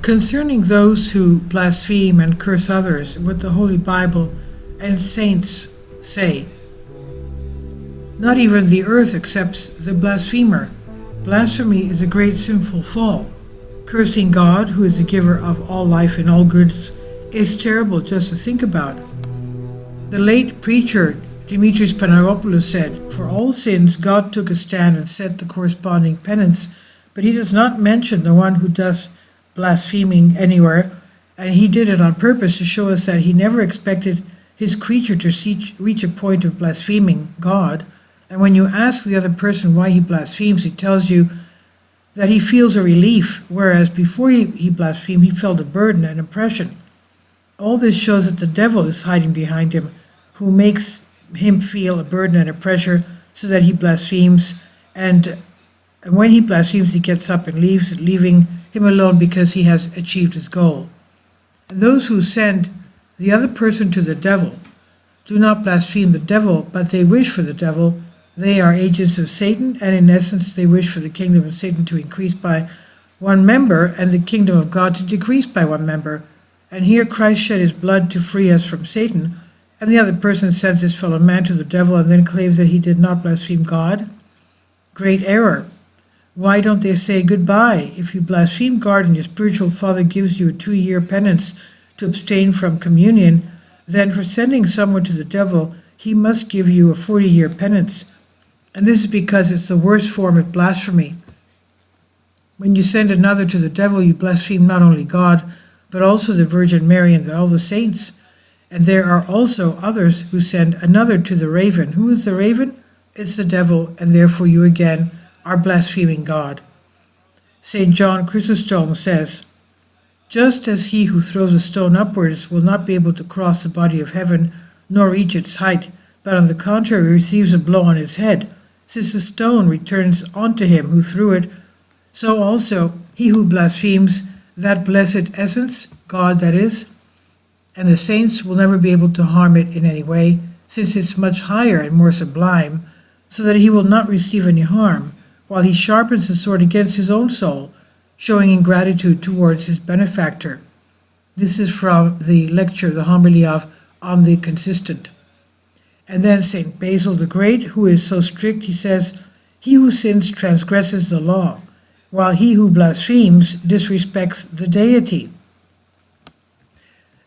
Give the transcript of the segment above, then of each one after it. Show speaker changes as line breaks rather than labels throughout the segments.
Concerning those who blaspheme and curse others, what the Holy Bible and saints say. Not even the earth accepts the blasphemer. Blasphemy is a great sinful fall. Cursing God, who is the giver of all life and all goods, is terrible just to think about. The late preacher Dimitris Panagopoulos said, "For all sins God took a stand and set the corresponding penance, but he does not mention the one who does blaspheming anywhere, and he did it on purpose to show us that he never expected his creature to reach a point of blaspheming God. And when you ask the other person why he blasphemes, he tells you that he feels a relief, whereas before he blasphemed, he felt a burden and oppression. All this shows that the devil is hiding behind him, who makes him feel a burden and a pressure so that he blasphemes, and when he blasphemes, he gets up and leaves, leaving him alone because he has achieved his goal. And those who send the other person to the devil do not blaspheme the devil, but they wish for the devil. They are agents of Satan, and in essence they wish for the kingdom of Satan to increase by one member and the kingdom of God to decrease by one member. And here Christ shed his blood to free us from Satan, and the other person sends his fellow man to the devil and then claims that he did not blaspheme God. Great error. Why don't they say goodbye? If you blaspheme God and your spiritual father gives you a 2-year penance to abstain from communion, then for sending someone to the devil, he must give you a 40-year penance. And this is because it's the worst form of blasphemy. When you send another to the devil, you blaspheme not only God, but also the Virgin Mary and all the saints. And there are also others who send another to the raven. Who is the raven? It's the devil, and therefore you again are blaspheming God. St. John Chrysostom says, "Just as he who throws a stone upwards will not be able to cross the body of heaven, nor reach its height, but on the contrary receives a blow on his head, since the stone returns onto him who threw it, so also he who blasphemes that blessed essence, God that is, and the saints will never be able to harm it in any way, since it's much higher and more sublime, so that he will not receive any harm, while he sharpens the sword against his own soul, showing ingratitude towards his benefactor." This is from the lecture, the homily of On the Consistent. And then St. Basil the Great, who is so strict, he says, "He who sins transgresses the law, while he who blasphemes disrespects the deity.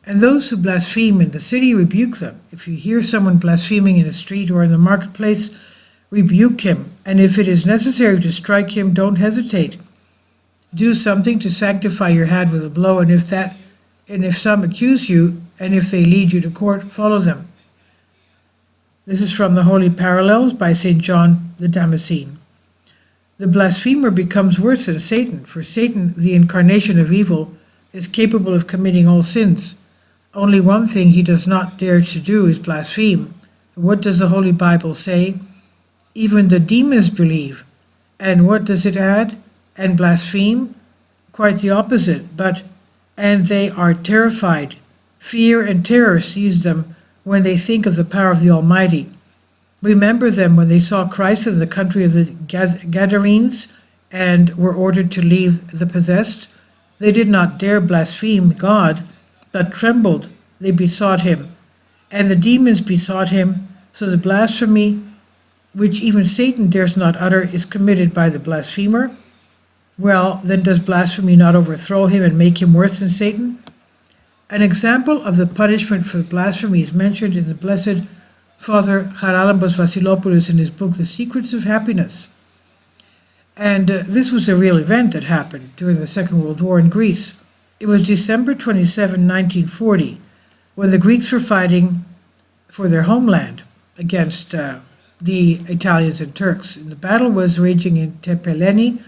And those who blaspheme in the city, rebuke them. If you hear someone blaspheming in the street or in the marketplace, rebuke him, and if it is necessary to strike him, don't hesitate. Do something to sanctify your hand with a blow, and if some accuse you, and if they lead you to court, follow them." This is from the Holy Parallels by St. John the Damascene. The blasphemer becomes worse than Satan, for Satan, the incarnation of evil, is capable of committing all sins. Only one thing he does not dare to do is blaspheme. What does the Holy Bible say? Even the demons believe. And what does it add? And blaspheme? Quite the opposite, and they are terrified. Fear and terror seize them when they think of the power of the Almighty. Remember them when they saw Christ in the country of the Gadarenes and were ordered to leave the possessed. They did not dare blaspheme God, but trembled. They besought him. And the demons besought him, so the blasphemy, which even Satan dares not utter, is committed by the blasphemer. Well, then does blasphemy not overthrow him and make him worse than Satan? An example of the punishment for blasphemy is mentioned in the Blessed Father Charalambos Vasilopoulos in his book, The Secrets of Happiness. And this was a real event that happened during the Second World War in Greece. It was December 27, 1940, when the Greeks were fighting for their homeland against the Italians and Turks. And the battle was raging in Tepeleni.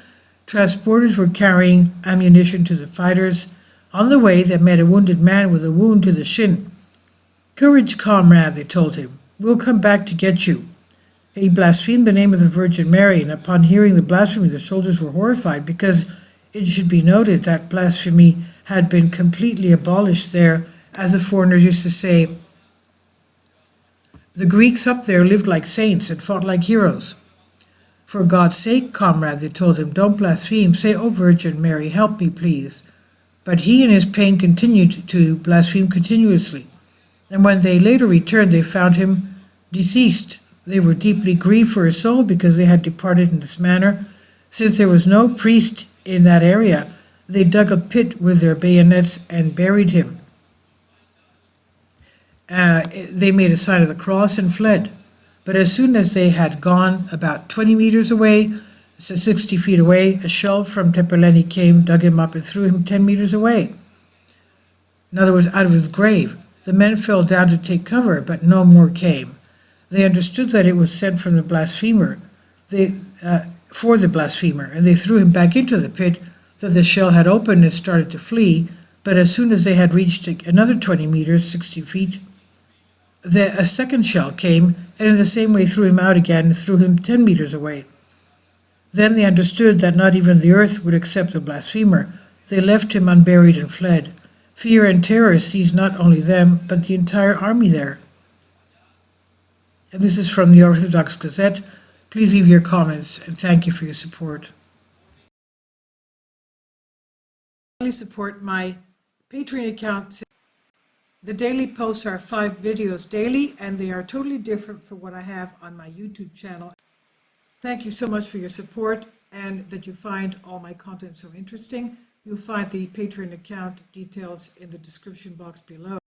Transporters were carrying ammunition to the fighters. On the way, they met a wounded man with a wound to the shin. "Courage, comrade," they told him. "We'll come back to get you." He blasphemed the name of the Virgin Mary, and upon hearing the blasphemy, the soldiers were horrified, because it should be noted that blasphemy had been completely abolished there. As the foreigners used to say, the Greeks up there lived like saints and fought like heroes. "For God's sake, comrade," they told him, "don't blaspheme. Say, 'Oh, Virgin Mary, help me, please.'" But he in his pain continued to blaspheme continuously. And when they later returned, they found him deceased. They were deeply grieved for his soul because they had departed in this manner. Since there was no priest in that area, they dug a pit with their bayonets and buried him. They made a sign of the cross and fled. But as soon as they had gone about 20 meters away, so 60 feet away, a shell from Tepeleni came, dug him up, and threw him 10 meters away. In other words, out of his grave. The men fell down to take cover, but no more came. They understood that it was sent from the blasphemer, for the blasphemer, and they threw him back into the pit, that the shell had opened and started to flee. But as soon as they had reached another 20 meters, 60 feet, a second shell came, and in the same way threw him out again and threw him 10 meters away. Then they understood that not even the earth would accept the blasphemer. They left him unburied and fled. Fear and terror seized not only them, but the entire army there. And this is from the Orthodox Gazette. Please leave your comments, and thank you for your support. Please support my Patreon account. The daily posts are 5 videos daily, and they are totally different from what I have on my YouTube channel. Thank you so much for your support and that you find all my content so interesting. You'll find the Patreon account details in the description box below.